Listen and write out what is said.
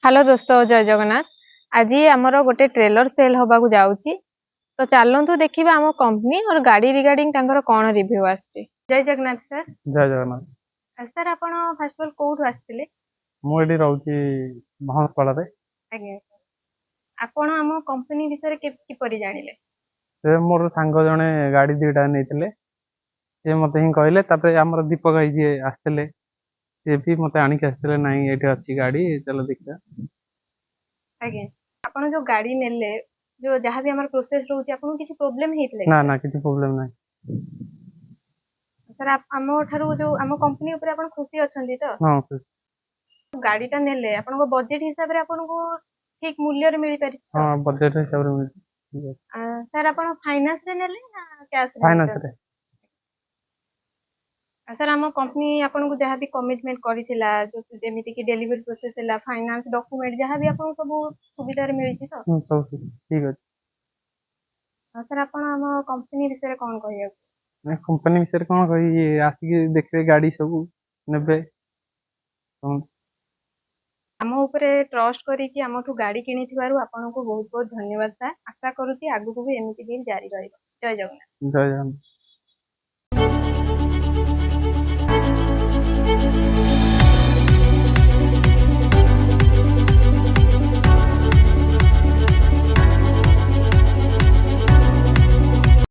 Hello दोस्तों जय जगन्नाथ। आज आमर गोटे ट्रेलर सेल होगा जाऊँगी तो चलतु देखा आम कंपनी और गाड़ी रिगार्डिंग कौन रिव्यू आसछि। जय जगन्नाथ सर। जय जगन्नाथ। सर आप फास्ट ऑफ कोठु आसथिले? मुझे रोची महापाड़ा रे। आज्ञा आपण आम कंपनी विषय किपरि जानिले? से मोर सांग जने गाड़ी दुईटा नहीं से मत ही कहले आमर दीपक भाई जी आसते सी भी मत आणिक आसते ना ये अच्छी गाड़ी चलो देखा। आज्ञा आपण जो गाड़ी नेले जो जहाँ भी हमार प्रोसेस रहउची आपन किछि प्रॉब्लम हेतले? ना ना किछि प्रॉब्लम ना। सर आप आम ठारू जो आम कंपनी ऊपर आपन खुशी अछंती तो? हां सर। गाड़ी टा नेले आपन को बजट हिसाब रे आपन को ठीक मूल्य रे मिली पारि? हां बजट हिसाब रे मिल। सर आप फाइनान्स रे नेले ना कैश रे? फाइनान्स रे। सर आम कंपनी आपन को जहाँ भी कमिटमेंट करिथिला जो जेमिति कि डिलीवरी प्रोसेस हैला फाइनान्स डॉक्यूमेंट जहाँ भी आपन सब सुविधा रे मिलछि तो? सब ठीक अछि। सर आपन आम कंपनी विषय रे कोन कहियो? कंपनी विषय कोन कहि आसिक देखबे गाड़ी सब नेबे। आम ऊपर ट्रस्ट करिकि आमठू गाड़ी किनिथिबारु आपन को बहुत बहुत धन्यवाद सर। आशा करूची आगु को भी एमिति दिन जारी रहइबो। जय जगन्नाथ। जय जगन्नाथ।